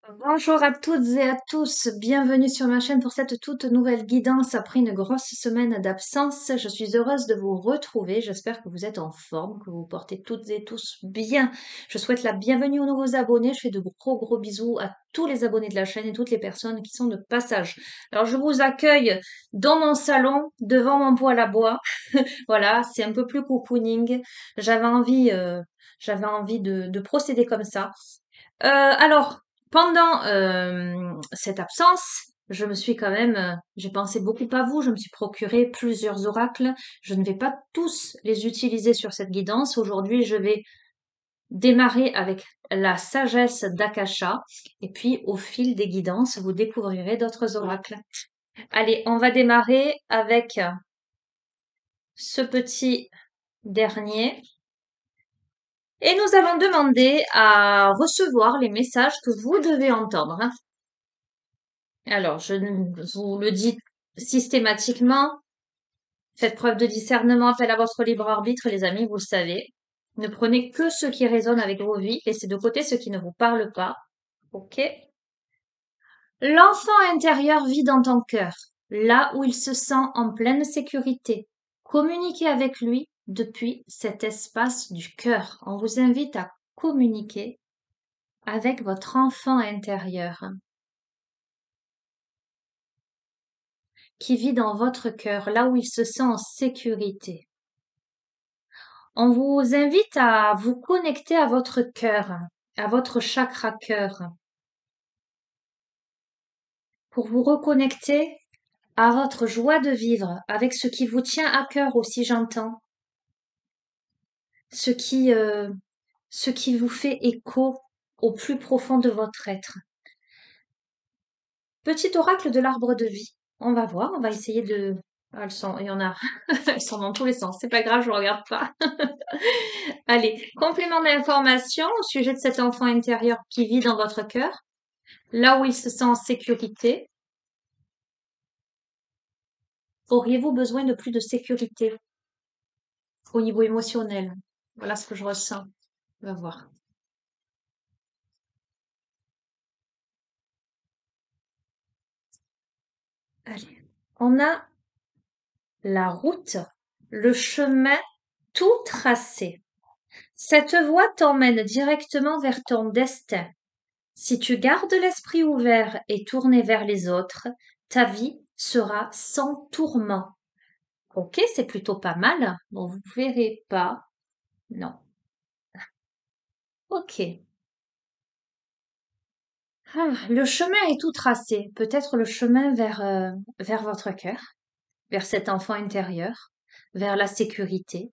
Bonjour à toutes et à tous, bienvenue sur ma chaîne pour cette toute nouvelle guidance après une grosse semaine d'absence. Je suis heureuse de vous retrouver, j'espère que vous êtes en forme, que vous vous portez toutes et tous bien. Je souhaite la bienvenue aux nouveaux abonnés, je fais de gros bisous à tous les abonnés de la chaîne et toutes les personnes qui sont de passage. Alors je vous accueille dans mon salon, devant mon poêle à bois. Voilà, c'est un peu plus cocooning. J'avais envie de procéder comme ça. Alors, pendant cette absence, je me suis quand même, j'ai pensé beaucoup à vous, je me suis procuré plusieurs oracles. Je ne vais pas tous les utiliser sur cette guidance. Aujourd'hui, je vais démarrer avec la sagesse d'Akasha et puis au fil des guidances, vous découvrirez d'autres oracles. Allez, on va démarrer avec ce petit dernier. Et nous allons demander à recevoir les messages que vous devez entendre. Alors, je vous le dis systématiquement, faites preuve de discernement, appel à votre libre arbitre, les amis, vous le savez. Ne prenez que ce qui résonne avec vos vies, laissez de côté ce qui ne vous parle pas. Ok? L'enfant intérieur vit dans ton cœur, là où il se sent en pleine sécurité. Communiquez avec lui depuis cet espace du cœur. On vous invite à communiquer avec votre enfant intérieur qui vit dans votre cœur, là où il se sent en sécurité. On vous invite à vous connecter à votre cœur, à votre chakra cœur, pour vous reconnecter à votre joie de vivre, avec ce qui vous tient à cœur aussi, j'entends, ce qui, euh, ce qui vous fait écho au plus profond de votre être. Petit oracle de l'arbre de vie. On va voir, on va essayer de... Ah, il y en a, elles sont dans tous les sens. C'est pas grave, je regarde pas. Allez, complément d'information au sujet de cet enfant intérieur qui vit dans votre cœur, là où il se sent en sécurité. Auriez-vous besoin de plus de sécurité au niveau émotionnel? Voilà ce que je ressens. On va voir. Allez. On a la route, le chemin tout tracé. Cette voie t'emmène directement vers ton destin. Si tu gardes l'esprit ouvert et tourné vers les autres, ta vie sera sans tourment. Ok, c'est plutôt pas mal. Bon, vous verrez pas. Non. Ok. Ah, le chemin est tout tracé. Peut-être le chemin vers votre cœur, vers cet enfant intérieur, vers la sécurité.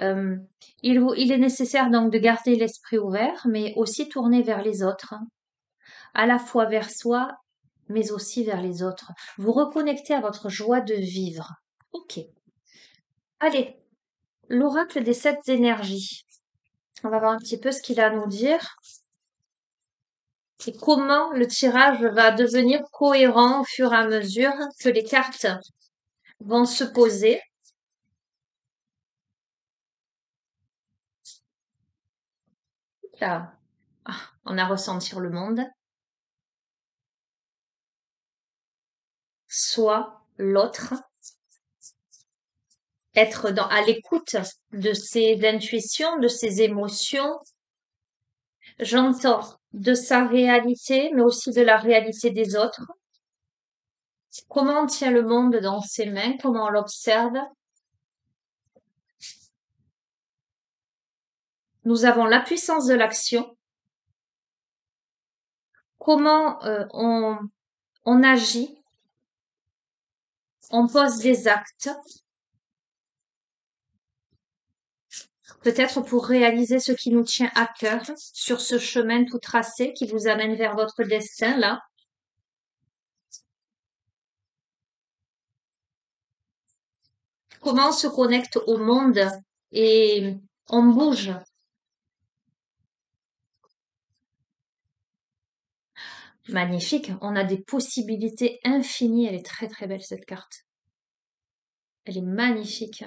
Euh, il est nécessaire donc de garder l'esprit ouvert, mais aussi tourner vers les autres, hein. À la fois vers soi, mais aussi vers les autres. Vous reconnectez à votre joie de vivre. Ok. Allez, l'oracle des sept énergies. On va voir un petit peu ce qu'il a à nous dire et comment le tirage va devenir cohérent au fur et à mesure que les cartes vont se poser. Là, on a ressentir le monde. Soit l'autre, être à l'écoute de ses intuitions, de ses émotions. J'entends de sa réalité, mais aussi de la réalité des autres. Comment on tient le monde dans ses mains, comment on l'observe. Nous avons la puissance de l'action. Comment on agit, on pose des actes, peut-être pour réaliser ce qui nous tient à cœur sur ce chemin tout tracé qui vous amène vers votre destin là. Comment on se connecte au monde et on bouge. Magnifique, on a des possibilités infinies. Elle est très belle cette carte. Elle est magnifique.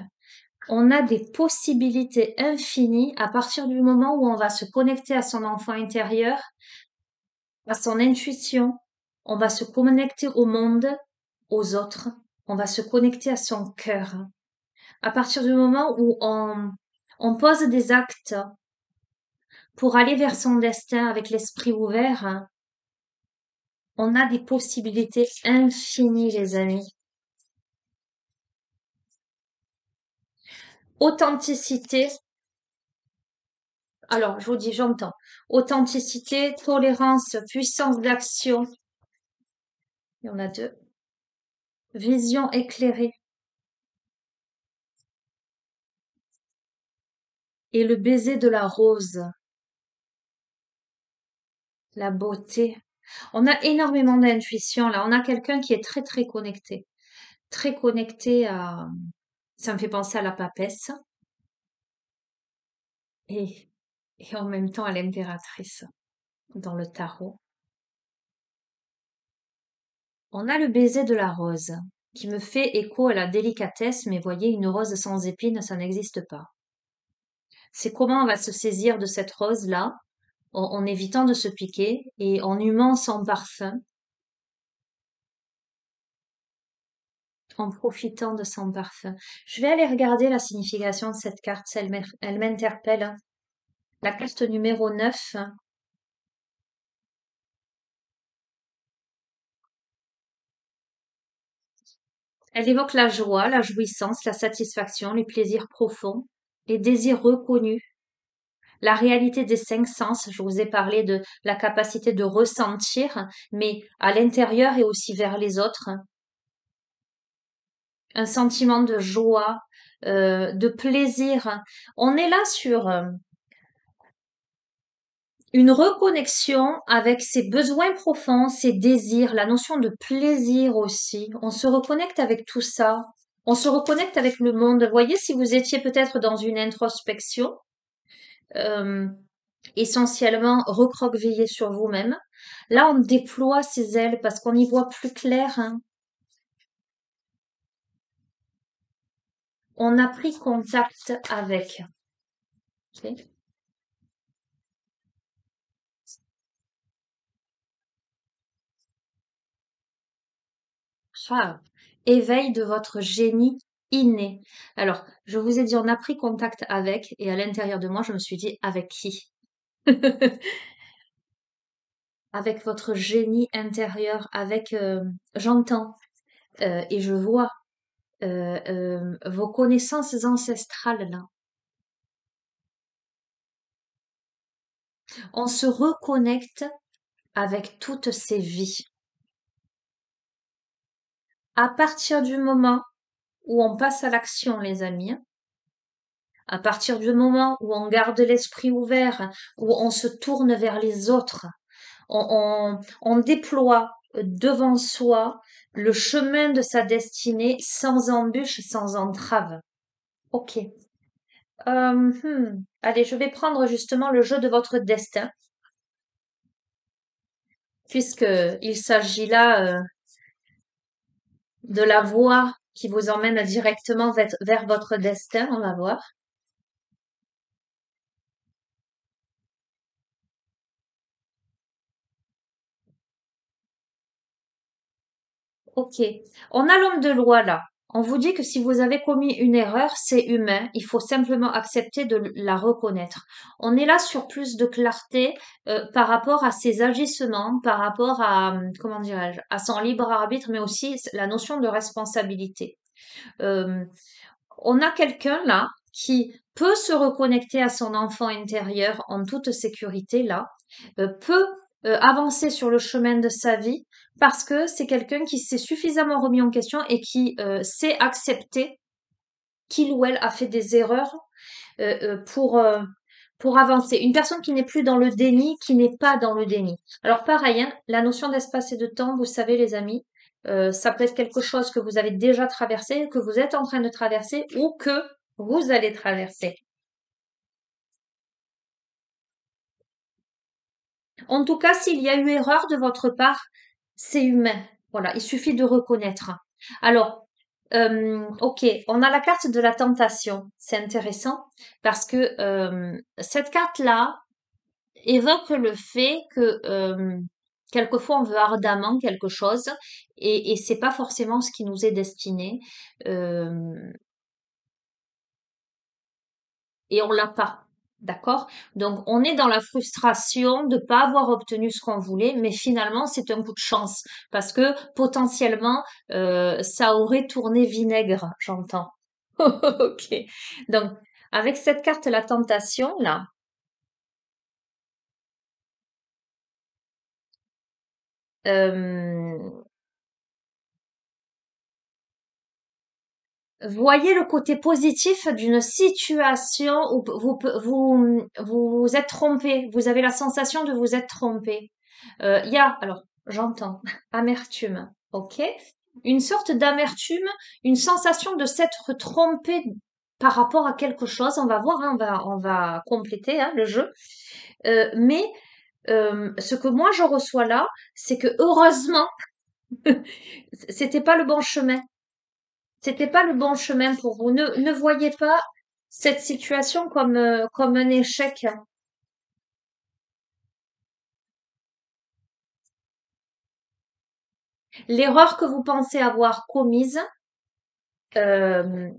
On a des possibilités infinies à partir du moment où on va se connecter à son enfant intérieur. à son intuition, on va se connecter au monde, aux autres, on va se connecter à son cœur. À partir du moment où on pose des actes pour aller vers son destin avec l'esprit ouvert, on a des possibilités infinies, les amis. Authenticité. Alors, je vous dis, j'entends. Authenticité, tolérance, puissance d'action. Il y en a deux. Vision éclairée. Et le baiser de la rose. La beauté. On a énormément d'intuition là. On a quelqu'un qui est très très connecté. Très connecté à... Ça me fait penser à la papesse et, et en même temps à l'impératrice dans le tarot. On a le baiser de la rose qui me fait écho à la délicatesse, mais voyez, une rose sans épines, ça n'existe pas. C'est comment on va se saisir de cette rose-là en évitant de se piquer et en humant son parfum, en profitant de son parfum. Je vais aller regarder la signification de cette carte, elle m'interpelle. La carte numéro 9. Elle évoque la joie, la jouissance, la satisfaction, les plaisirs profonds, les désirs reconnus, la réalité des cinq sens. Je vous ai parlé de la capacité de ressentir, mais à l'intérieur et aussi vers les autres. Un sentiment de joie, de plaisir. On est là sur une reconnexion avec ses besoins profonds, ses désirs, la notion de plaisir aussi. On se reconnecte avec tout ça. On se reconnecte avec le monde. Voyez, si vous étiez peut-être dans une introspection, euh, essentiellement recroquevillé sur vous-même, là on déploie ses ailes parce qu'on y voit plus clair, hein. On a pris contact avec. Ok. Ah, éveil de votre génie inné. Alors, je vous ai dit, on a pris contact avec, et à l'intérieur de moi, je me suis dit, avec qui? Avec votre génie intérieur, avec, j'entends et je vois vos connaissances ancestrales là. On se reconnecte avec toutes ces vies. À partir du moment où on passe à l'action, les amis, à partir du moment où on garde l'esprit ouvert, où on se tourne vers les autres, on déploie devant soi le chemin de sa destinée sans embûche, sans entrave. Ok. Allez, je vais prendre justement le jeu de votre destin, puisque il s'agit là de la voie qui vous emmène directement vers votre destin. On va voir. Ok. On a l'homme de loi là. On vous dit que si vous avez commis une erreur, c'est humain. Il faut simplement accepter de la reconnaître. On est là sur plus de clarté par rapport à ses agissements, par rapport à, comment dirais-je, à son libre arbitre, mais aussi la notion de responsabilité. Euh, on a quelqu'un là qui peut se reconnecter à son enfant intérieur en toute sécurité là, peut avancer sur le chemin de sa vie parce que c'est quelqu'un qui s'est suffisamment remis en question et qui sait accepter qu'il ou elle a fait des erreurs euh, euh, pour euh, pour avancer. Une personne qui n'est plus dans le déni, qui n'est pas dans le déni. Alors pareil, hein, la notion d'espace et de temps, vous savez les amis, ça peut être quelque chose que vous avez déjà traversé, que vous êtes en train de traverser ou que vous allez traverser. En tout cas, s'il y a eu erreur de votre part, c'est humain. Voilà, il suffit de reconnaître. Alors, ok, on a la carte de la tentation. C'est intéressant parce que cette carte-là évoque le fait que Quelquefois, on veut ardemment quelque chose et c'est pas forcément ce qui nous est destiné. Euh, et on l'a pas. D'accord? Donc, on est dans la frustration de pas avoir obtenu ce qu'on voulait, mais finalement, c'est un coup de chance parce que potentiellement, ça aurait tourné vinaigre, j'entends. Ok. Donc, avec cette carte, la tentation, là, euh, voyez le côté positif d'une situation où vous vous êtes trompé, vous avez la sensation de vous être trompé. Il y a, alors, j'entends, amertume, ok? Une sorte d'amertume, une sensation de s'être trompé par rapport à quelque chose. On va voir, hein, on va compléter hein, le jeu. Mais ce que moi je reçois là, c'est que heureusement, c'était pas le bon chemin. C'était pas le bon chemin pour vous. Ne voyez pas cette situation comme, comme un échec. L'erreur que vous pensez avoir commise, euh,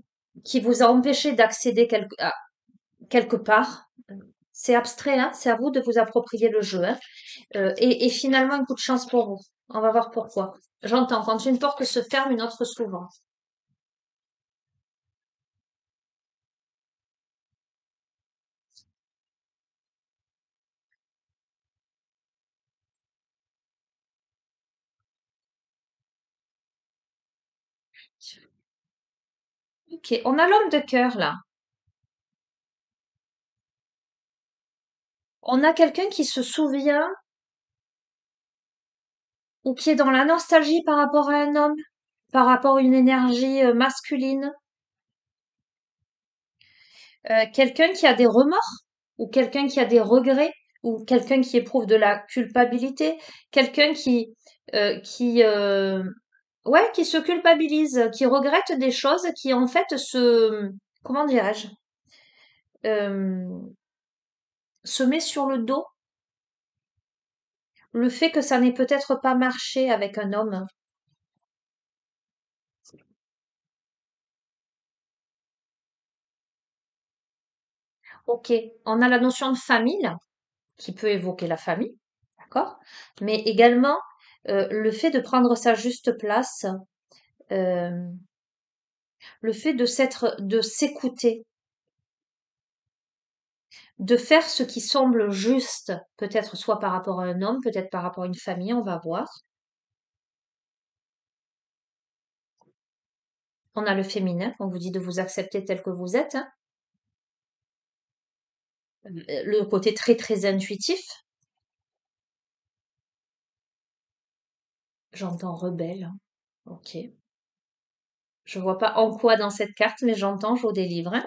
qui vous a empêché d'accéder quelque part, c'est abstrait, hein, c'est à vous de vous approprier le jeu. Hein. Et finalement, un coup de chance pour vous. On va voir pourquoi. J'entends, quand une porte se ferme, une autre s'ouvre. Ok, on a l'homme de cœur là. On a quelqu'un qui se souvient ou qui est dans la nostalgie par rapport à un homme, par rapport à une énergie masculine, quelqu'un qui a des remords, ou quelqu'un qui a des regrets, ou quelqu'un qui éprouve de la culpabilité, quelqu'un qui ouais, qui se culpabilise, qui regrette des choses, qui en fait comment dirais-je, euh, se met sur le dos le fait que ça n'ait peut-être pas marché avec un homme. Ok, on a la notion de famille là, qui peut évoquer la famille, d'accord? Mais également le fait de prendre sa juste place, euh, le fait de s'écouter, de faire ce qui semble juste, peut-être soit par rapport à un homme, peut-être par rapport à une famille, on va voir. On a le féminin, on vous dit de vous accepter tel que vous êtes, hein. Le côté très très intuitif, j'entends rebelle, hein. Ok. Je vois pas en quoi dans cette carte, mais j'entends, je vous délivre, hein.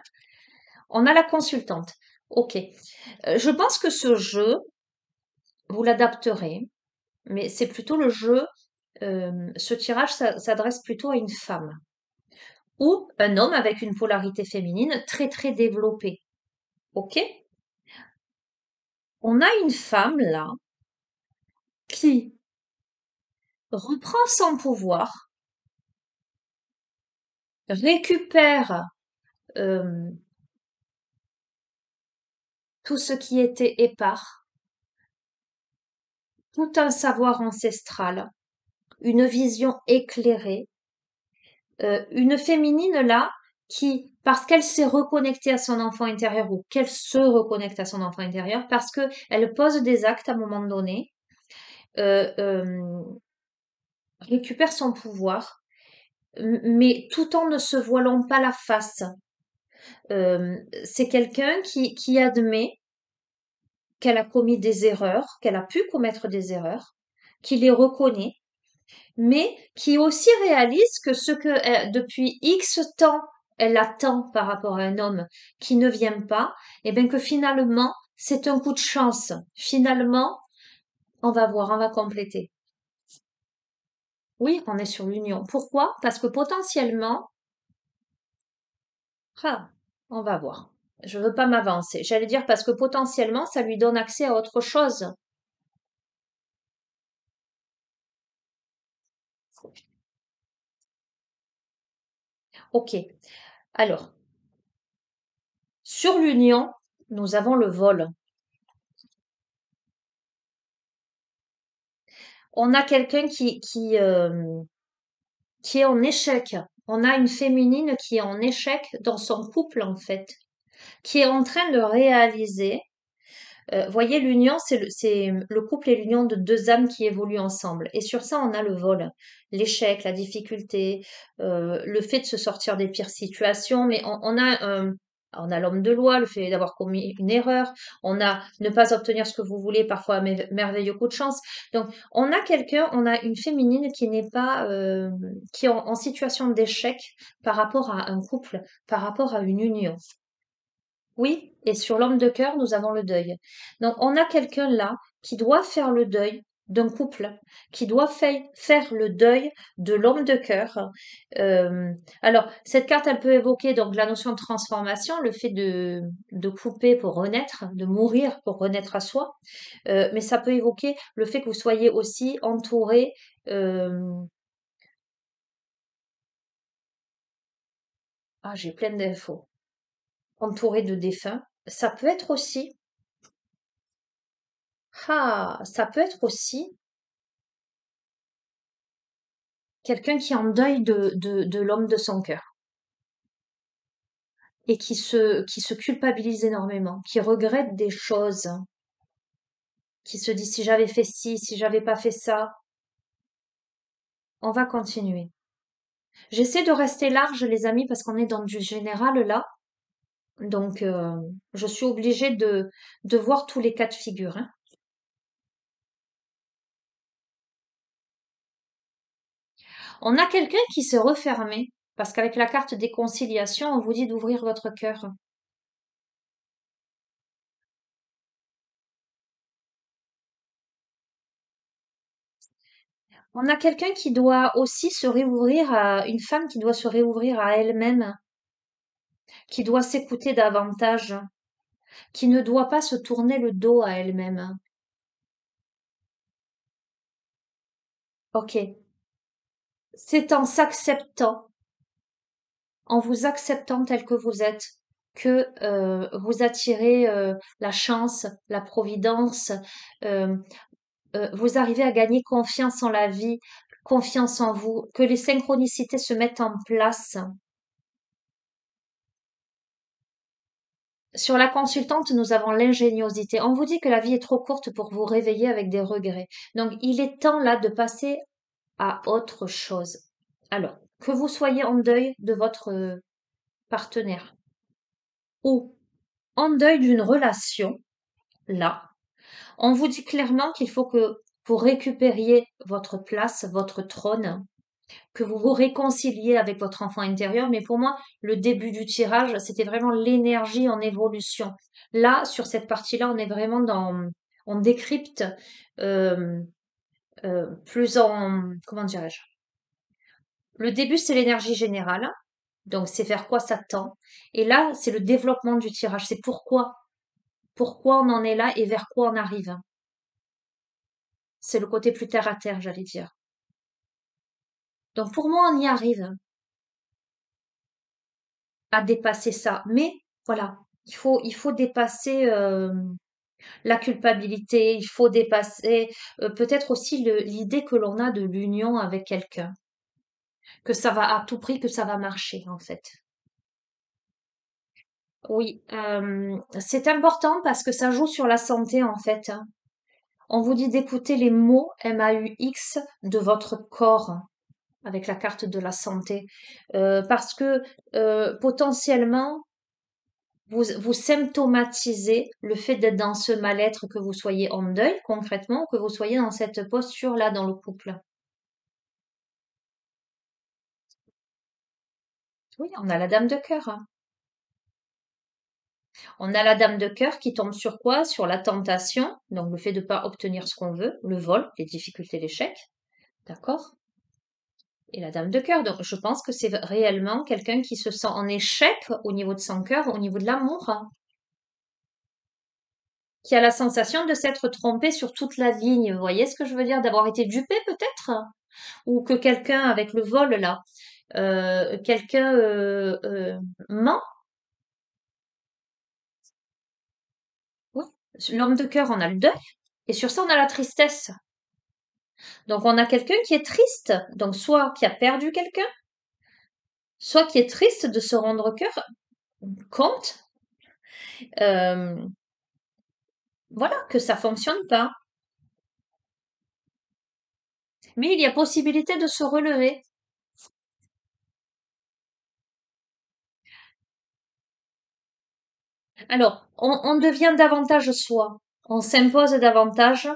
On a la consultante. Ok. Je pense que ce jeu, vous l'adapterez, mais c'est plutôt le jeu, ce tirage s'adresse plutôt à une femme ou un homme avec une polarité féminine très très développée. Ok? On a une femme là qui reprend son pouvoir, récupère euh, tout ce qui était épars, tout un savoir ancestral, une vision éclairée, une féminine là qui, parce qu'elle s'est reconnectée à son enfant intérieur ou qu'elle se reconnecte à son enfant intérieur, parce que elle pose des actes à un moment donné, euh, euh, récupère son pouvoir, mais tout en ne se voilant pas la face. C'est quelqu'un qui admet qu'elle a commis des erreurs, qu'elle a pu commettre des erreurs, qui les reconnaît, mais qui aussi réalise que ce que depuis X temps elle attend par rapport à un homme qui ne vient pas, et bien que finalement c'est un coup de chance. Finalement, on va voir, on va compléter. Oui, on est sur l'union. Pourquoi? Parce que potentiellement, ah, on va voir. Je veux pas m'avancer. J'allais dire parce que potentiellement ça lui donne accès à autre chose. Ok. Alors, sur l'union, nous avons le vol. On a quelqu'un qui est en échec. On a une féminine qui est en échec dans son couple, en fait, qui est en train de réaliser. Voyez, l'union, c'est le couple et l'union de deux âmes qui évoluent ensemble. Et sur ça, on a le vol, l'échec, la difficulté, le fait de se sortir des pires situations. Mais on a l'homme de loi, le fait d'avoir commis une erreur. On a ne pas obtenir ce que vous voulez, parfois un merveilleux coup de chance. Donc, on a une féminine qui n'est pas, qui est en situation d'échec par rapport à un couple, par rapport à une union. Oui, et sur l'homme de cœur, nous avons le deuil. Donc, on a quelqu'un là qui doit faire le deuil d'un couple, qui doit faire le deuil de l'homme de cœur. Euh, alors, cette carte, elle peut évoquer donc la notion de transformation, le fait de couper pour renaître, de mourir pour renaître à soi. Mais ça peut évoquer le fait que vous soyez aussi entouré. euh, j'ai plein d'infos. Entouré de défunts. Ça peut être aussi. Ça peut être aussi quelqu'un qui est en deuil de l'homme de son cœur et qui se culpabilise énormément, qui regrette des choses, qui se dit si j'avais fait ci, si j'avais pas fait ça, on va continuer. J'essaie de rester large, les amis, parce qu'on est dans du général là. Donc, je suis obligée de voir tous les cas de figure, hein. On a quelqu'un qui s'est refermé, parce qu'avec la carte des conciliations, on vous dit d'ouvrir votre cœur. On a quelqu'un qui doit aussi se réouvrir à une femme qui doit se réouvrir à elle-même, qui doit s'écouter davantage, qui ne doit pas se tourner le dos à elle-même. Ok. C'est en s'acceptant, en vous acceptant tel que vous êtes, que vous attirez la chance, la providence, euh, vous arrivez à gagner confiance en la vie, confiance en vous, que les synchronicités se mettent en place. Sur la consultante, nous avons l'ingéniosité. On vous dit que la vie est trop courte pour vous réveiller avec des regrets. Donc, il est temps là de passer à autre chose. Alors, que vous soyez en deuil de votre partenaire ou en deuil d'une relation, là, on vous dit clairement qu'il faut que vous récupériez votre place, votre trône, que vous vous réconciliez avec votre enfant intérieur. Mais pour moi, le début du tirage, c'était vraiment l'énergie en évolution. Là, sur cette partie-là, on est vraiment on décrypte euh, plus comment dirais-je? Le début, c'est l'énergie générale. Donc, c'est vers quoi ça tend. Et là, c'est le développement du tirage. C'est pourquoi on en est là et vers quoi on arrive. C'est le côté plus terre à terre, j'allais dire. Donc, pour moi, on y arrive à dépasser ça. Mais voilà, il faut dépasser la culpabilité, il faut dépasser peut-être aussi l'idée que l'on a de l'union avec quelqu'un, que ça va à tout prix, que ça va marcher en fait. Oui, c'est important parce que ça joue sur la santé en fait, hein. On vous dit d'écouter les mots MAUX de votre corps avec la carte de la santé, parce que potentiellement vous symptomatisez le fait d'être dans ce mal-être, que vous soyez en deuil concrètement, que vous soyez dans cette posture-là dans le couple. Oui, on a la dame de cœur, hein. On a la dame de cœur qui tombe sur quoi? Sur la tentation, donc le fait de ne pas obtenir ce qu'on veut, le vol, les difficultés, l'échec, d'accord? Et la dame de cœur. Donc je pense que c'est réellement quelqu'un qui se sent en échec au niveau de son cœur, au niveau de l'amour, hein, qui a la sensation de s'être trompé sur toute la ligne. Vous voyez ce que je veux dire? D'avoir été dupé peut-être? ou que quelqu'un avec le vol là, quelqu'un ment. Oui. L'homme de cœur, on a le deuil, et sur ça, on a la tristesse. Donc, on a quelqu'un qui est triste, donc soit qui a perdu quelqu'un, soit qui est triste de se rendre compte, euh, voilà, que ça fonctionne pas. Mais il y a possibilité de se relever. Alors, on devient davantage soi, on s'impose davantage,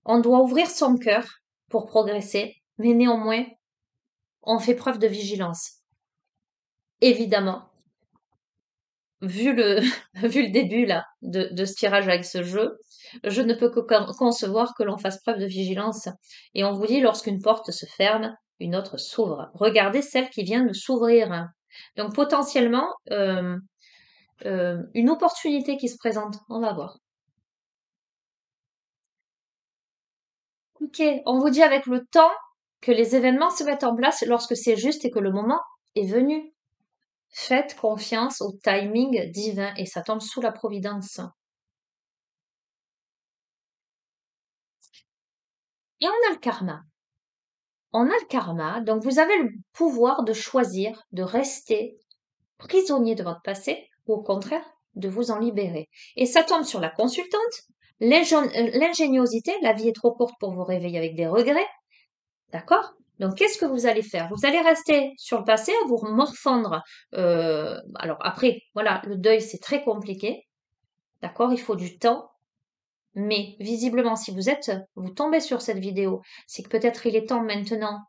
on doit ouvrir son cœur pour progresser, mais néanmoins, on fait preuve de vigilance. Évidemment, vu le, vu le début là de ce tirage avec ce jeu, je ne peux que concevoir que l'on fasse preuve de vigilance. Et on vous dit, lorsqu'une porte se ferme, une autre s'ouvre. Regardez celle qui vient de s'ouvrir. Donc potentiellement, une opportunité qui se présente. On va voir. Ok, on vous dit avec le temps que les événements se mettent en place lorsque c'est juste et que le moment est venu. Faites confiance au timing divin et ça tombe sous la providence. Et on a le karma. On a le karma, donc vous avez le pouvoir de choisir de rester prisonnier de votre passé ou au contraire de vous en libérer. Et ça tombe sur la consultante, l'ingéniosité, la vie est trop courte pour vous réveiller avec des regrets, d'accord? Donc qu'est-ce que vous allez faire? Vous allez rester sur le passé à vous morfondre. Alors après, voilà, le deuil c'est très compliqué, d'accord? Il faut du temps. Mais visiblement, si vous tombez sur cette vidéo, c'est que peut-être il est temps maintenant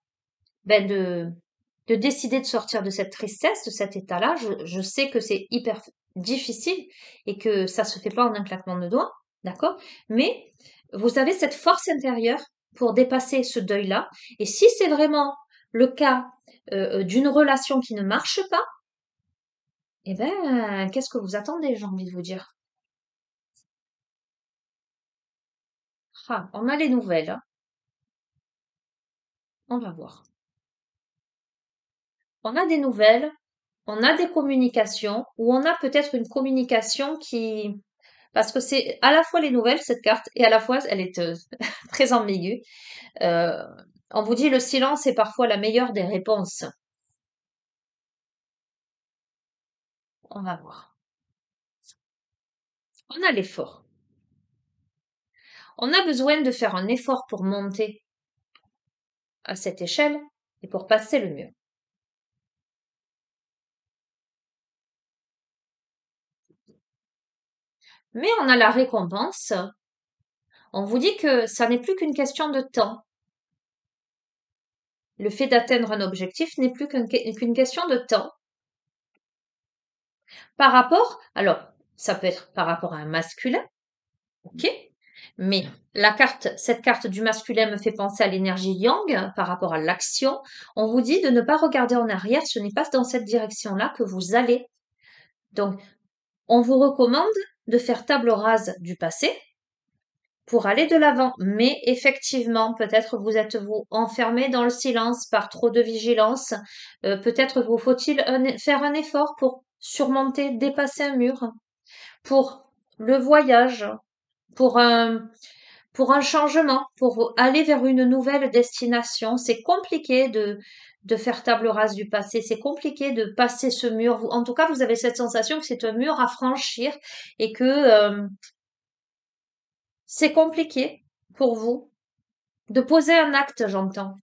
ben de décider de sortir de cette tristesse, de cet état-là. Je sais que c'est hyper difficile et que ça se fait pas en un claquement de doigts, d'accord? Mais vous avez cette force intérieure pour dépasser ce deuil-là. Et si c'est vraiment le cas d'une relation qui ne marche pas, eh ben, qu'est-ce que vous attendez, j'ai envie de vous dire. Ah, on a les nouvelles, hein. On va voir. On a des nouvelles, on a des communications, ou on a peut-être une communication qui, parce que c'est à la fois les nouvelles, cette carte, et à la fois elle est très ambiguë. Euh, on vous dit le silence est parfois la meilleure des réponses. On va voir. On a l'effort. On a besoin de faire un effort pour monter à cette échelle et pour passer le mur. Mais on a la récompense. On vous dit que ça n'est plus qu'une question de temps. Le fait d'atteindre un objectif n'est plus qu'une question de temps. Par rapport, alors, ça peut être par rapport à un masculin, ok, mais cette carte du masculin me fait penser à l'énergie yang par rapport à l'action. On vous dit de ne pas regarder en arrière, ce n'est pas dans cette direction-là que vous allez. Donc, on vous recommande de faire table rase du passé pour aller de l'avant. Mais effectivement, peut-être vous êtes-vous enfermé dans le silence par trop de vigilance. Peut-être vous faut-il faire un effort pour surmonter, dépasser un mur, pour le voyage, pour pour un changement, pour aller vers une nouvelle destination. C'est compliqué de faire table rase du passé. C'est compliqué de passer ce mur. En tout cas, vous avez cette sensation que c'est un mur à franchir et que c'est compliqué pour vous de poser un acte, j'entends.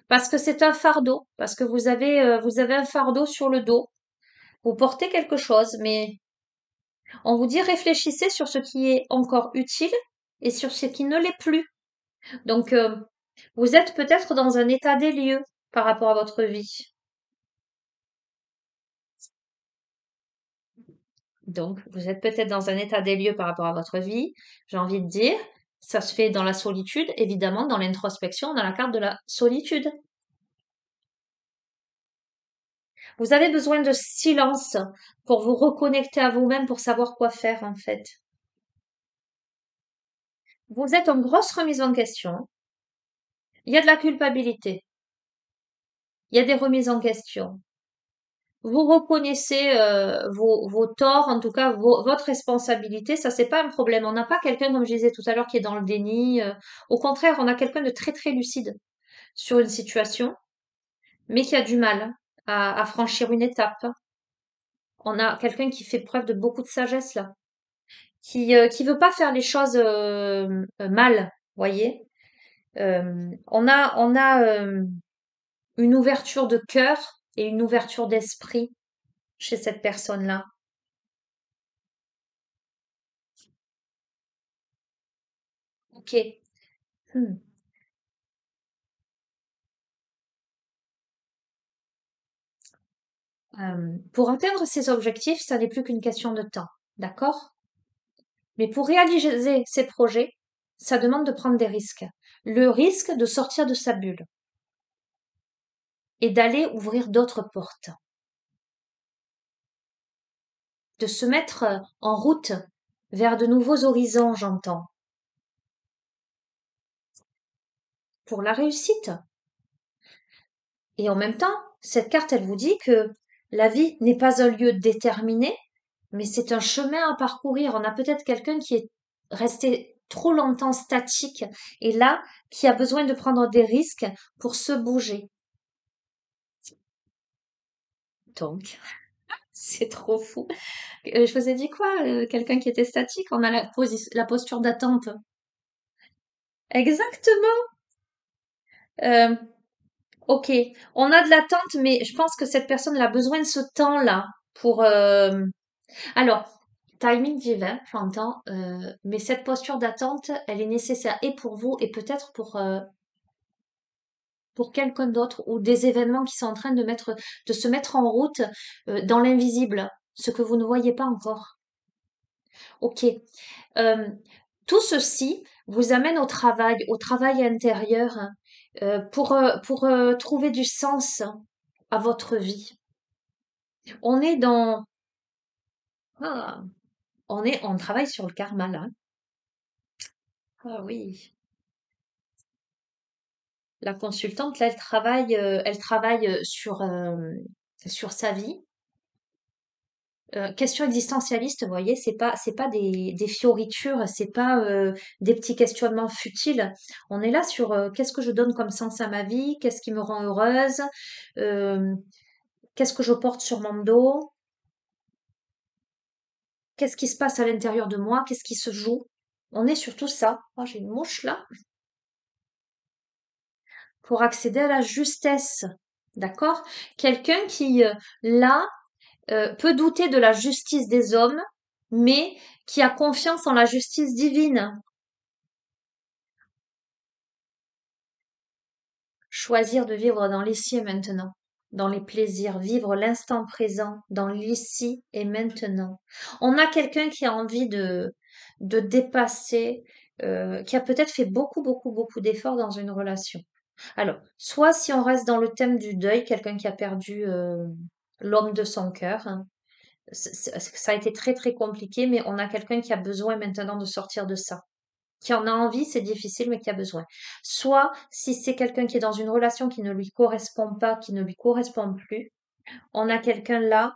Parce que c'est un fardeau, parce que vous avez un fardeau sur le dos. Vous portez quelque chose, mais on vous dit réfléchissez sur ce qui est encore utile et sur ce qui ne l'est plus. Donc, vous êtes peut-être dans un état des lieux par rapport à votre vie. Donc, vous êtes peut-être dans un état des lieux par rapport à votre vie. J'ai envie de dire, ça se fait dans la solitude, évidemment, dans l'introspection, dans la carte de la solitude. Vous avez besoin de silence pour vous reconnecter à vous-même, pour savoir quoi faire, en fait. Vous êtes en grosse remise en question. Il y a de la culpabilité, il y a des remises en question. Vous reconnaissez vos torts, en tout cas votre responsabilité, ça c'est pas un problème. On n'a pas quelqu'un, comme je disais tout à l'heure, qui est dans le déni. Au contraire, on a quelqu'un de très très lucide sur une situation, mais qui a du mal à franchir une étape. On a quelqu'un qui fait preuve de beaucoup de sagesse là, qui veut pas faire les choses mal, voyez. On a une ouverture de cœur et une ouverture d'esprit chez cette personne-là. Ok. Hmm. Pour atteindre ces objectifs, ça n'est plus qu'une question de temps, d'accord? Mais pour réaliser ces projets, ça demande de prendre des risques. Le risque de sortir de sa bulle et d'aller ouvrir d'autres portes, de se mettre en route vers de nouveaux horizons, j'entends. Pour la réussite. Et en même temps, cette carte, elle vous dit que la vie n'est pas un lieu déterminé, mais c'est un chemin à parcourir. On a peut-être quelqu'un qui est resté trop longtemps statique et là, qui a besoin de prendre des risques pour se bouger. Donc, c'est trop fou. Je vous ai dit quoi? Quelqu'un qui était statique, on a la posture d'attente. Exactement. Euh, ok, on a de l'attente, mais je pense que cette personne elle a besoin de ce temps-là pour, alors, timing divin, j'entends, mais cette posture d'attente, elle est nécessaire et pour vous et peut-être pour quelqu'un d'autre ou des événements qui sont en train de se mettre en route dans l'invisible, ce que vous ne voyez pas encore. Ok. Euh, Tout ceci vous amène au travail intérieur pour trouver du sens à votre vie. On est dans, ah, on travaille sur le karma là. Ah oui. La consultante, là, elle travaille sur sa vie. Question existentialiste, vous voyez, c'est pas des fioritures, c'est pas des petits questionnements futiles. On est là sur qu'est-ce que je donne comme sens à ma vie, qu'est-ce qui me rend heureuse, euh, qu'est-ce que je porte sur mon dos, qu'est-ce qui se passe à l'intérieur de moi, qu'est-ce qui se joue. On est sur tout ça. Oh, j'ai une mouche là. Pour accéder à la justesse. D'accord? Quelqu'un qui, là, peut douter de la justice des hommes, mais qui a confiance en la justice divine. Choisir de vivre dans l'ici et maintenant, dans les plaisirs, vivre l'instant présent, dans l'ici et maintenant. On a quelqu'un qui a envie de dépasser, qui a peut-être fait beaucoup, beaucoup, beaucoup d'efforts dans une relation. Alors, soit si on reste dans le thème du deuil, quelqu'un qui a perdu l'homme de son cœur, hein, ça a été très très compliqué, mais on a quelqu'un qui a besoin maintenant de sortir de ça. Qui en a envie, c'est difficile, mais qui a besoin. Soit si c'est quelqu'un qui est dans une relation qui ne lui correspond pas, qui ne lui correspond plus, on a quelqu'un là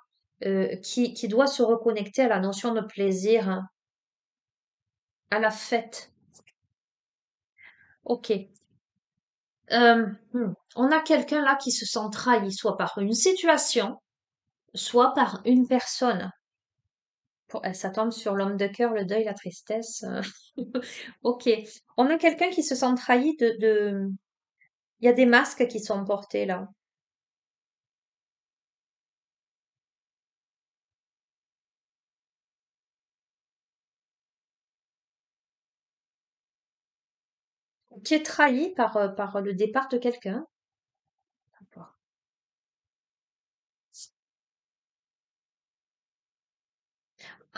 qui doit se reconnecter à la notion de plaisir, hein, à la fête. Ok. On a quelqu'un là qui se sent trahi, soit par une situation, soit par une personne. Ça tombe sur l'homme de cœur, le deuil, la tristesse. Ok. On a quelqu'un qui se sent trahi Il y a des masques qui sont portés là. Qui est trahi par le départ de quelqu'un.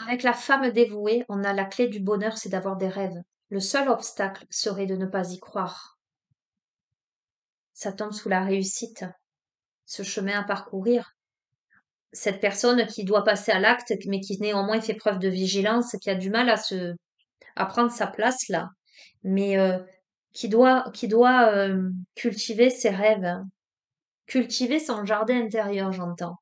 Avec la femme dévouée, on a la clé du bonheur, c'est d'avoir des rêves. Le seul obstacle serait de ne pas y croire. Ça tombe sous la réussite, ce chemin à parcourir. Cette personne qui doit passer à l'acte, mais qui néanmoins fait preuve de vigilance, qui a du mal à prendre sa place là. Mais qui doit cultiver ses rêves, cultiver son jardin intérieur, j'entends.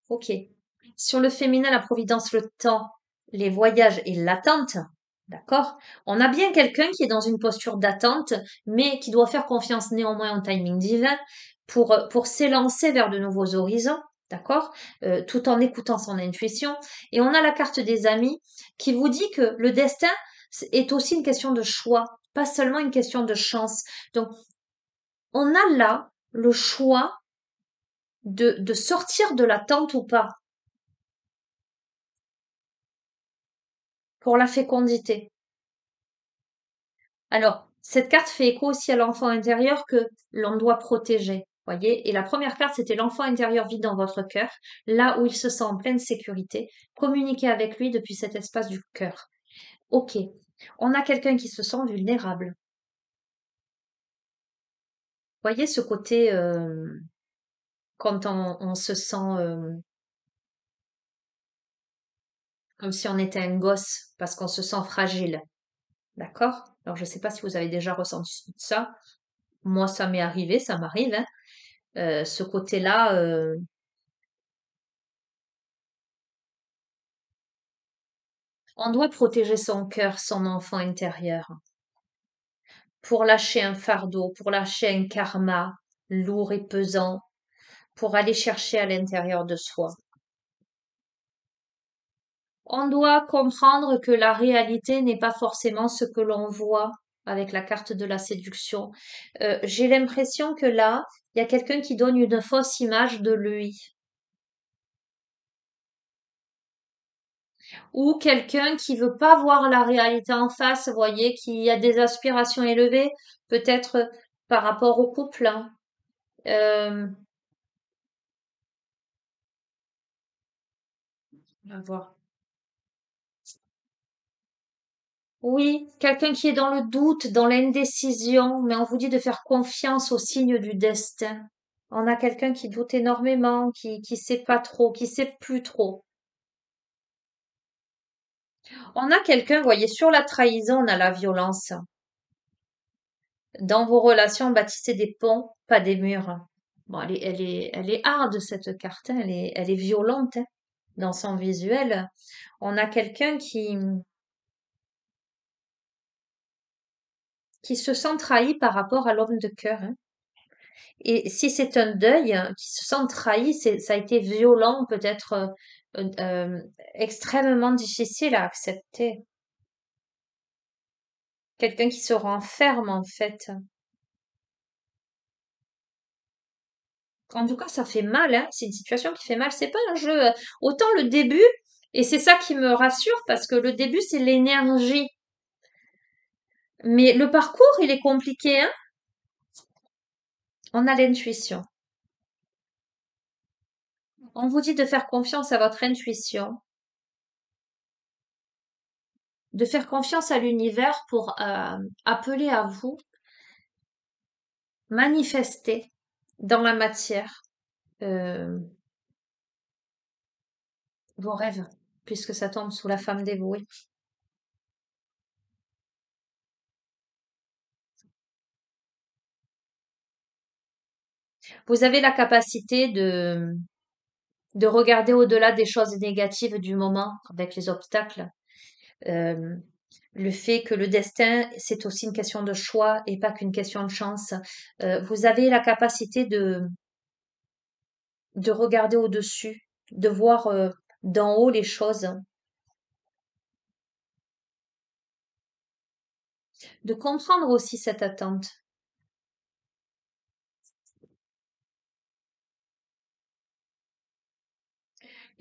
Ok. Sur le féminin, la providence, le temps, les voyages et l'attente, d'accord? On a bien quelqu'un qui est dans une posture d'attente, mais qui doit faire confiance néanmoins au timing divin pour s'élancer vers de nouveaux horizons, d'accord? Tout en écoutant son intuition. Et on a la carte des amis qui vous dit que le destin est aussi une question de choix, pas seulement une question de chance. Donc, on a là le choix de sortir de l'attente ou pas pour la fécondité. Alors, cette carte fait écho aussi à l'enfant intérieur que l'on doit protéger. Voyez? Et la première carte, c'était l'enfant intérieur vit dans votre cœur, là où il se sent en pleine sécurité. Communiquez avec lui depuis cet espace du cœur. Ok. On a quelqu'un qui se sent vulnérable. Voyez ce côté quand on se sent comme si on était un gosse parce qu'on se sent fragile. D'accord? Alors, je ne sais pas si vous avez déjà ressenti ça. Moi, ça m'est arrivé, ça m'arrive, hein. Ce côté-là, on doit protéger son cœur, son enfant intérieur, pour lâcher un fardeau, pour lâcher un karma lourd et pesant, pour aller chercher à l'intérieur de soi. On doit comprendre que la réalité n'est pas forcément ce que l'on voit avec la carte de la séduction. J'ai l'impression que là, il y a quelqu'un qui donne une fausse image de lui. Ou quelqu'un qui veut pas voir la réalité en face, vous voyez, qui a des aspirations élevées, peut-être par rapport au couple, hein. Euh, on va voir. Oui, quelqu'un qui est dans le doute, dans l'indécision, mais on vous dit de faire confiance aux signes du destin. On a quelqu'un qui doute énormément, qui sait pas trop, qui sait plus trop. On a quelqu'un, vous voyez, sur la trahison, on a la violence. Dans vos relations, bâtissez des ponts, pas des murs. Bon, elle est hard cette carte, hein, elle est violente, hein, dans son visuel. On a quelqu'un qui se sent trahi par rapport à l'homme de cœur, hein. Et si c'est un deuil, hein, qui se sent trahi, ça a été violent, peut-être extrêmement difficile à accepter. Quelqu'un qui se renferme en fait. En tout cas, ça fait mal, hein. C'est une situation qui fait mal. C'est pas un jeu. Autant le début, et c'est ça qui me rassure parce que le début c'est l'énergie. Mais le parcours, il est compliqué, hein. On a l'intuition. On vous dit de faire confiance à votre intuition, de faire confiance à l'univers pour appeler à vous, manifester dans la matière euh, vos rêves, puisque ça tombe sous la femme dévouée. Vous avez la capacité de regarder au-delà des choses négatives du moment avec les obstacles. Euh, le fait que le destin, c'est aussi une question de choix et pas qu'une question de chance. Vous avez la capacité de regarder au-dessus, de voir d'en haut les choses, de comprendre aussi cette attente.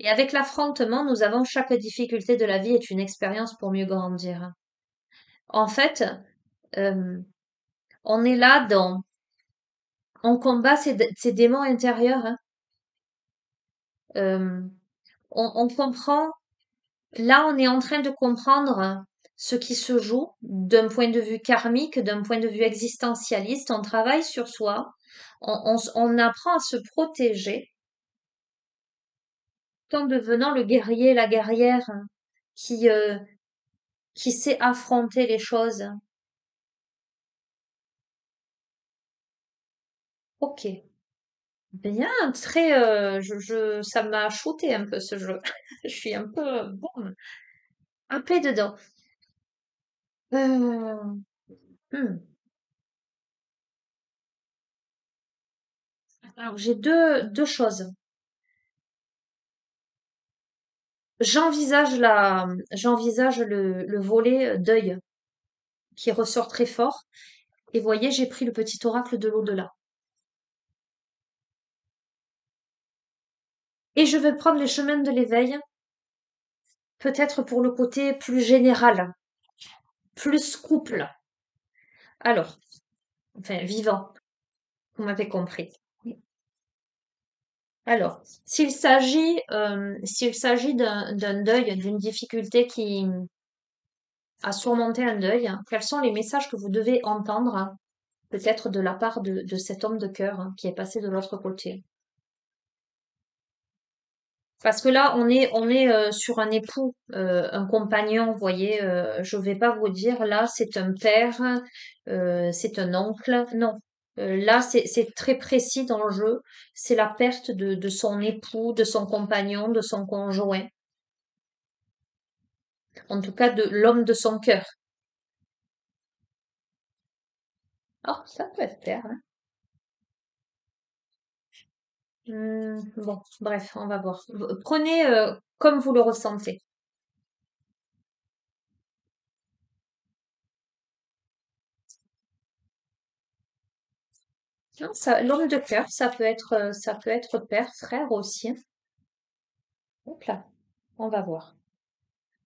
Et avec l'affrontement, nous avons chaque difficulté de la vie est une expérience pour mieux grandir. En fait, euh, on est là on combat ces démons intérieurs, hein. Euh, on comprend, là, on est en train de comprendre ce qui se joue d'un point de vue karmique, d'un point de vue existentialiste. On travaille sur soi, on apprend à se protéger tout en devenant le guerrier, la guerrière, hein, qui, euh, qui sait affronter les choses. Ok. Bien, très, ça m'a shooté un peu ce jeu. Je suis un peu, bon, un peu dedans. Euh, hmm. Alors, j'ai deux choses. J'envisage le volet deuil qui ressort très fort. Et voyez, j'ai pris le petit oracle de l'au-delà. Et je vais prendre les chemins de l'éveil, peut-être pour le côté plus général, plus couple. Alors, enfin, vivant, vous m'avez compris. Alors, s'il s'agit d'un deuil, d'une difficulté qui a surmonté un deuil, hein, quels sont les messages que vous devez entendre, hein, peut-être de la part de cet homme de cœur, hein, qui est passé de l'autre côté? Parce que là, on est sur un époux, un compagnon, vous voyez. Je vais pas vous dire là, c'est un père, c'est un oncle. Non. Là, c'est très précis dans le jeu. C'est la perte de son époux, de son compagnon, de son conjoint. En tout cas, de l'homme de son cœur. Oh, ça peut être père, hein. Bon, bref, on va voir. Prenez comme vous le ressentez. Non, ça, l'homme de cœur, ça peut être père, frère aussi. Hop là, on va voir.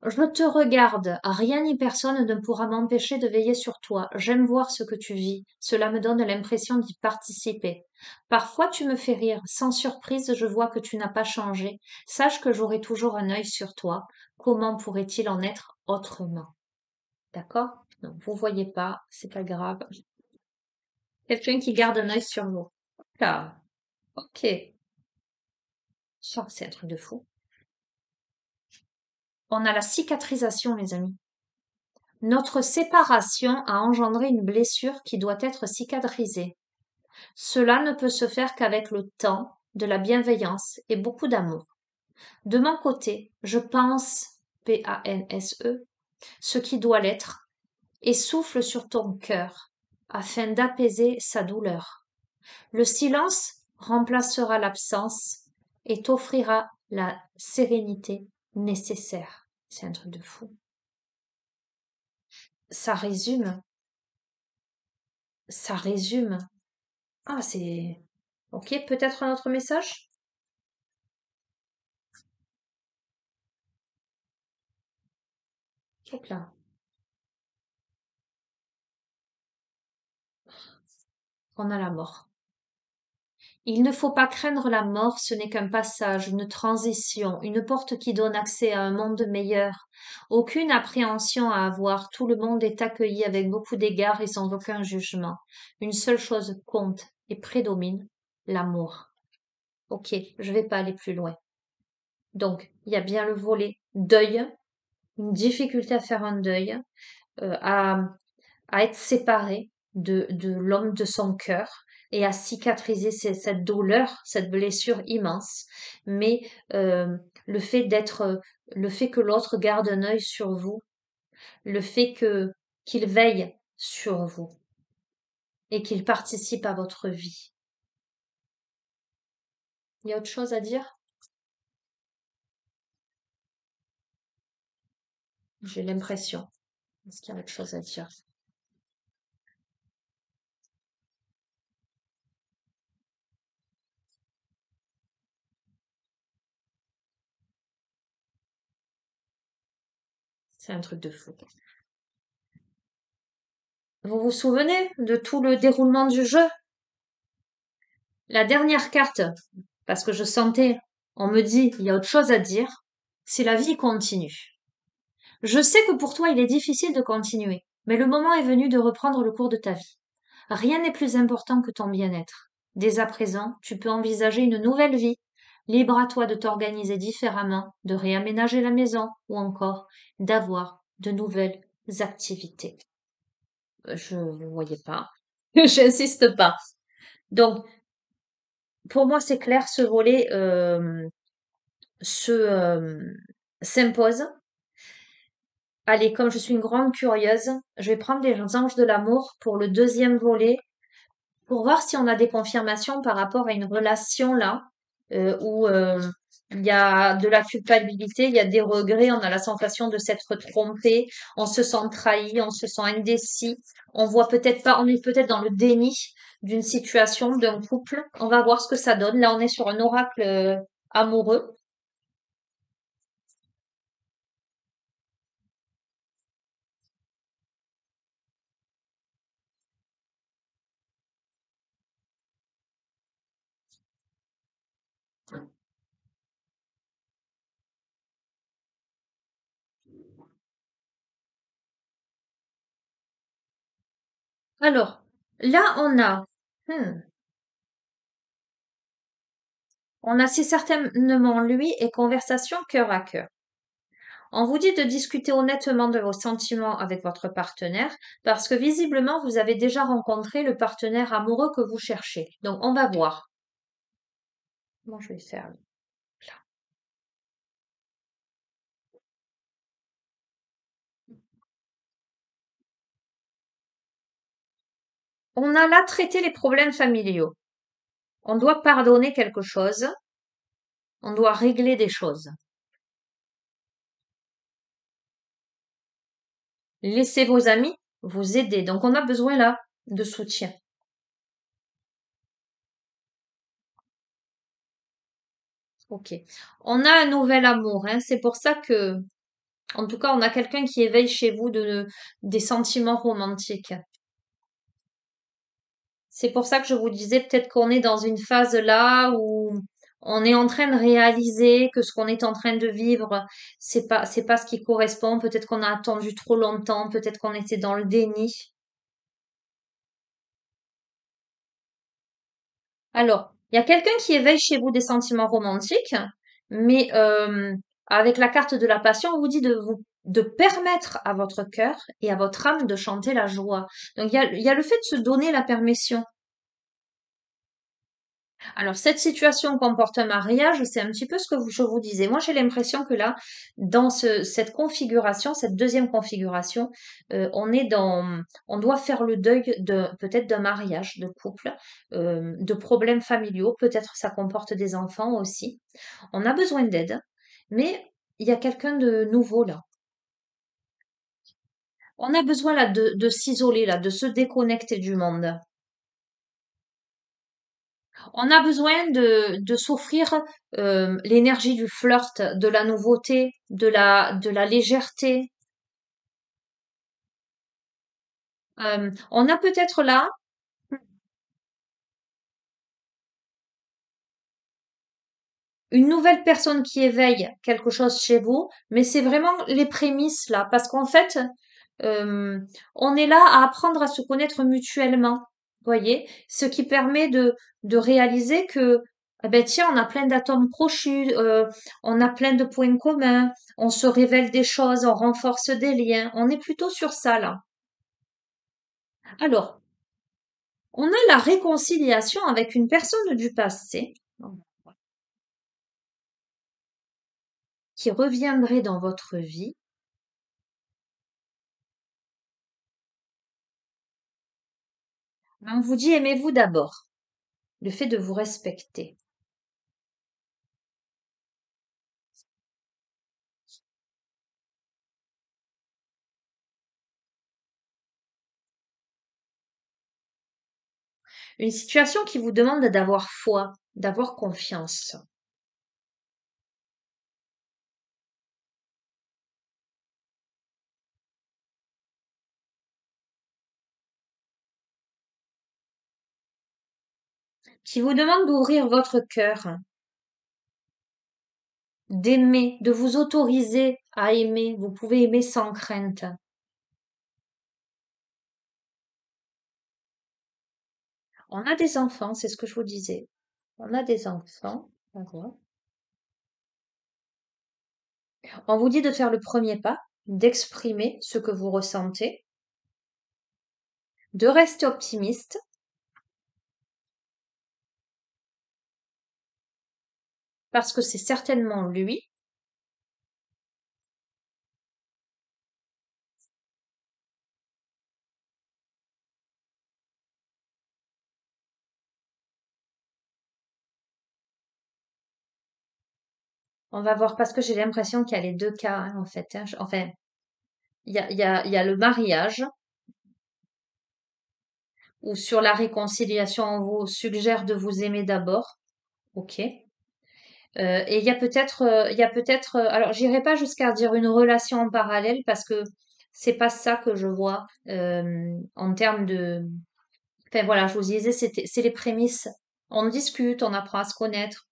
Je te regarde, rien ni personne ne pourra m'empêcher de veiller sur toi. J'aime voir ce que tu vis, cela me donne l'impression d'y participer. Parfois tu me fais rire, sans surprise je vois que tu n'as pas changé. Sache que j'aurai toujours un œil sur toi. Comment pourrait-il en être autrement? D'accord? Donc vous voyez pas, c'est pas grave. Quelqu'un qui garde un œil sur vous. Là, ok. Ça, c'est un truc de fou. On a la cicatrisation, les amis. Notre séparation a engendré une blessure qui doit être cicatrisée. Cela ne peut se faire qu'avec le temps, de la bienveillance et beaucoup d'amour. De mon côté, je pense, P-A-N-S-E, ce qui doit l'être, et souffle sur ton cœur, afin d'apaiser sa douleur. Le silence remplacera l'absence et t'offrira la sérénité nécessaire. C'est un truc de fou. Ça résume, ça résume. Ah, c'est... Ok, peut-être un autre message? Hop là. On a la mort. Il ne faut pas craindre la mort, ce n'est qu'un passage, une transition, une porte qui donne accès à un monde meilleur. Aucune appréhension à avoir, tout le monde est accueilli avec beaucoup d'égards et sans aucun jugement. Une seule chose compte et prédomine, l'amour. Ok, je vais pas aller plus loin. Donc, il y a bien le volet deuil, une difficulté à faire un deuil, euh, à à être séparé de l'homme de son cœur et à cicatriser cette douleur, cette blessure immense. Mais le fait le fait que l'autre garde un œil sur vous, le fait qu'il veille sur vous et qu'il participe à votre vie. Il y a autre chose à dire? J'ai l'impression. Est-ce qu'il y a autre chose à dire? C'est un truc de fou. Vous vous souvenez de tout le déroulement du jeu? La dernière carte, parce que je sentais, on me dit, il y a autre chose à dire, c'est la vie continue. Je sais que pour toi, il est difficile de continuer, mais le moment est venu de reprendre le cours de ta vie. Rien n'est plus important que ton bien-être. Dès à présent, tu peux envisager une nouvelle vie, Libre à toi de t'organiser différemment, de réaménager la maison ou encore d'avoir de nouvelles activités. Je ne voyais pas. J'insiste pas. Donc, pour moi, c'est clair, ce volet s'impose. Allez, comme je suis une grande curieuse, je vais prendre les anges de l'amour pour le deuxième volet, pour voir si on a des confirmations par rapport à une relation là, où il y a de la culpabilité, il y a des regrets, on a la sensation de s'être trompé, on se sent trahi, on se sent indécis, on voit peut-être pas, on est peut-être dans le déni d'une situation, d'un couple. On va voir ce que ça donne. Là, on est sur un oracle amoureux. Alors, là, hmm, on a c'est certainement lui et conversation cœur à cœur. On vous dit de discuter honnêtement de vos sentiments avec votre partenaire parce que visiblement vous avez déjà rencontré le partenaire amoureux que vous cherchez. Donc on va voir. Comment je vais faire là? On a là traité les problèmes familiaux. On doit pardonner quelque chose. On doit régler des choses. Laissez vos amis vous aider. Donc on a besoin là de soutien. Ok. On a un nouvel amour, hein. C'est pour ça que, en tout cas, on a quelqu'un qui éveille chez vous des sentiments romantiques. C'est pour ça que je vous disais peut-être qu'on est dans une phase là où on est en train de réaliser que ce qu'on est en train de vivre, c'est pas ce qui correspond. Peut-être qu'on a attendu trop longtemps, peut-être qu'on était dans le déni. Alors, il y a quelqu'un qui éveille chez vous des sentiments romantiques, mais avec la carte de la passion, on vous dit de permettre à votre cœur et à votre âme de chanter la joie. Donc il y a le fait de se donner la permission. Alors, cette situation comporte un mariage, c'est un petit peu ce que je vous disais. Moi, j'ai l'impression que là, dans cette configuration, cette deuxième configuration, on doit faire le deuil peut-être d'un mariage de couple, de problèmes familiaux. Peut-être ça comporte des enfants aussi. On a besoin d'aide, mais il y a quelqu'un de nouveau là. On a besoin là de s'isoler là, de se déconnecter du monde. On a besoin de s'offrir l'énergie du flirt, de la nouveauté, de la légèreté. On a peut-être là une nouvelle personne qui éveille quelque chose chez vous, mais c'est vraiment les prémices là, parce qu'en fait, euh, on est là à apprendre à se connaître mutuellement, voyez, ce qui permet de réaliser que, eh ben tiens, on a plein d'atomes crochus, on a plein de points communs, on se révèle des choses, on renforce des liens, on est plutôt sur ça là. Alors, on a la réconciliation avec une personne du passé qui reviendrait dans votre vie. On vous dit aimez-vous d'abord. Le fait de vous respecter. Une situation qui vous demande d'avoir foi, d'avoir confiance. Qui vous demande d'ouvrir votre cœur, d'aimer, de vous autoriser à aimer. Vous pouvez aimer sans crainte. On a des enfants, c'est ce que je vous disais. On a des enfants. On va voir. On vous dit de faire le premier pas, d'exprimer ce que vous ressentez, de rester optimiste, parce que c'est certainement lui. On va voir parce que j'ai l'impression qu'il y a les deux cas, hein, en fait, hein. Enfin, il y a le mariage où sur la réconciliation, on vous suggère de vous aimer d'abord. Ok. Et il y a peut-être, alors j'irai pas jusqu'à dire une relation en parallèle parce que c'est pas ça que je vois en termes de. Enfin voilà, je vous disais, c'est les prémices. On discute, on apprend à se connaître,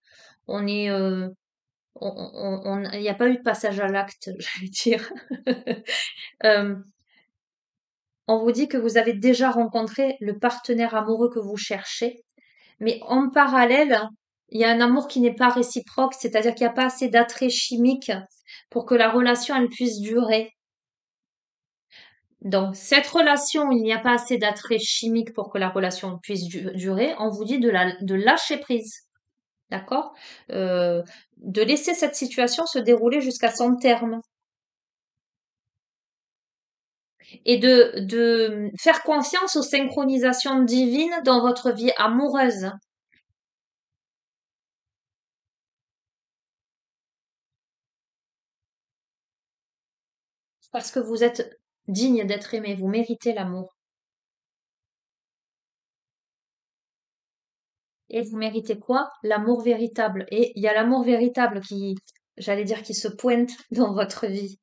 on est, il n'y a pas eu de passage à l'acte, j'allais dire. Euh, on vous dit que vous avez déjà rencontré le partenaire amoureux que vous cherchez, mais en parallèle, il y a un amour qui n'est pas réciproque, c'est-à-dire qu'il n'y a pas assez d'attrait chimique pour que la relation elle puisse durer. Donc, cette relation, où il n'y a pas assez d'attrait chimique pour que la relation puisse durer, on vous dit de lâcher prise, d'accord? Euh, de laisser cette situation se dérouler jusqu'à son terme et de faire confiance aux synchronisations divines dans votre vie amoureuse. Parce que vous êtes digne d'être aimé, vous méritez l'amour. Et vous méritez quoi? L'amour véritable. Et il y a l'amour véritable qui, j'allais dire, qui se pointe dans votre vie.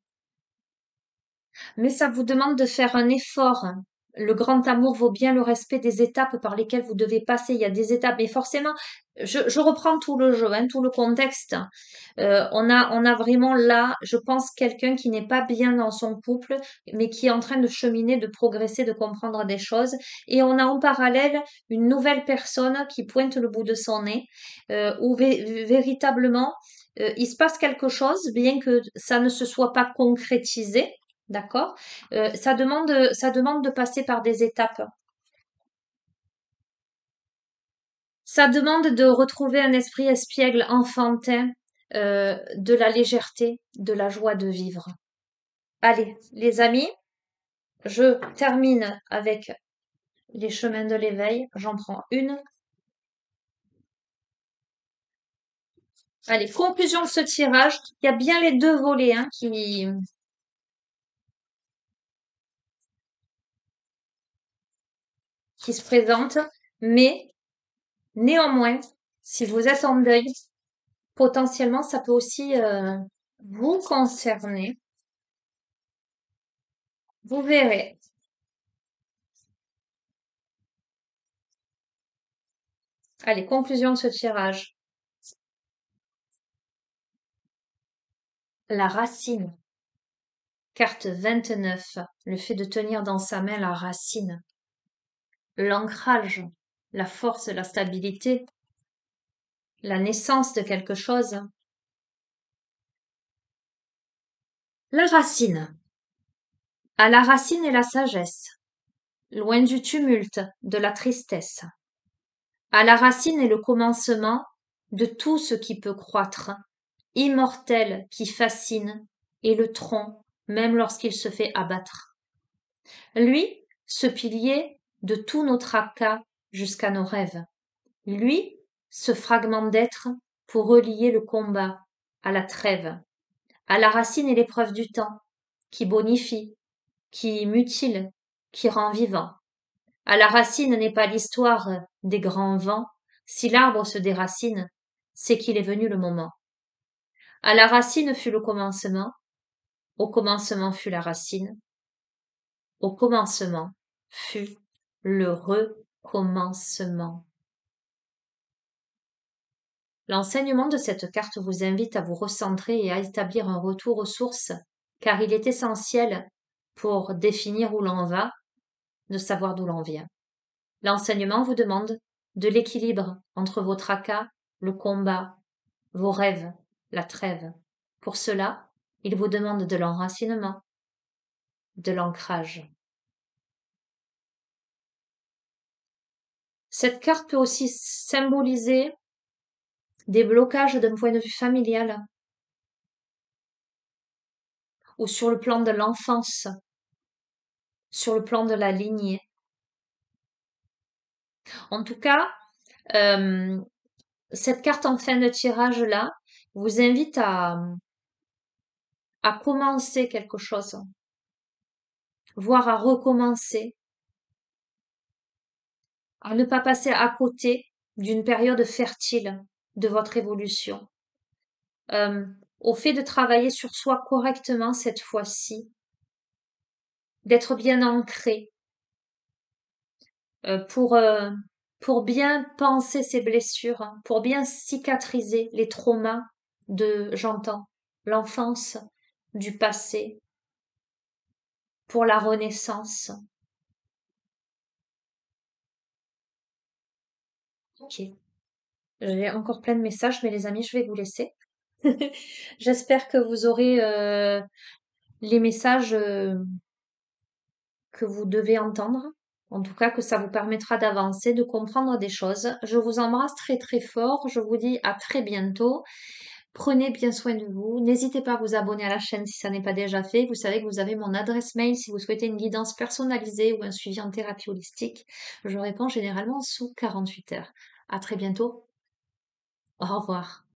Mais ça vous demande de faire un effort. Le grand amour vaut bien le respect des étapes par lesquelles vous devez passer. Il y a des étapes, mais forcément, je reprends tout le jeu, hein, tout le contexte. On a vraiment là, je pense, quelqu'un qui n'est pas bien dans son couple, mais qui est en train de cheminer, de progresser, de comprendre des choses. Et on a en parallèle une nouvelle personne qui pointe le bout de son nez, où véritablement, il se passe quelque chose, bien que ça ne se soit pas concrétisé. D'accord? Ça demande de passer par des étapes. Ça demande de retrouver un esprit espiègle enfantin, de la légèreté, de la joie de vivre. Allez, les amis, je termine avec les chemins de l'éveil. J'en prends une. Allez, conclusion de ce tirage. Il y a bien les deux volets hein, qui se présentent, mais néanmoins, si vous êtes en deuil, potentiellement, ça peut aussi vous concerner. Vous verrez. Allez, conclusion de ce tirage. La racine. Carte 29. Le fait de tenir dans sa main la racine. L'ancrage, la force, la stabilité, la naissance de quelque chose. La racine. À la racine est la sagesse, loin du tumulte, de la tristesse. À la racine est le commencement de tout ce qui peut croître, immortel qui fascine, et le tronc, même lorsqu'il se fait abattre. Lui, ce pilier de tous nos tracas jusqu'à nos rêves. Lui, ce fragment d'être pour relier le combat à la trêve, à la racine et l'épreuve du temps, qui bonifie, qui mutile, qui rend vivant. À la racine n'est pas l'histoire des grands vents, si l'arbre se déracine, c'est qu'il est venu le moment. À la racine fut le commencement, au commencement fut la racine, au commencement fut le recommencement. L'enseignement de cette carte vous invite à vous recentrer et à établir un retour aux sources, car il est essentiel pour définir où l'on va, de savoir d'où l'on vient. L'enseignement vous demande de l'équilibre entre vos tracas, le combat, vos rêves, la trêve. Pour cela, Il vous demande de l'enracinement, de l'ancrage. Cette carte peut aussi symboliser des blocages d'un point de vue familial ou sur le plan de l'enfance, sur le plan de la lignée. En tout cas, euh, cette carte en fin de tirage là vous invite à commencer quelque chose, voire à recommencer, à ne pas passer à côté d'une période fertile de votre évolution, euh, au fait de travailler sur soi correctement cette fois-ci, d'être bien ancré, euh, pour, euh, pour bien penser ses blessures, hein, pour bien cicatriser les traumas j'entends, l'enfance, du passé, pour la renaissance. Ok. J'ai encore plein de messages, mais les amis, je vais vous laisser. J'espère que vous aurez les messages que vous devez entendre. En tout cas, que ça vous permettra d'avancer, de comprendre des choses. Je vous embrasse très très fort. Je vous dis à très bientôt. Prenez bien soin de vous. N'hésitez pas à vous abonner à la chaîne si ça n'est pas déjà fait. Vous savez que vous avez mon adresse mail si vous souhaitez une guidance personnalisée ou un suivi en thérapie holistique. Je réponds généralement sous 48 heures. À très bientôt. Au revoir.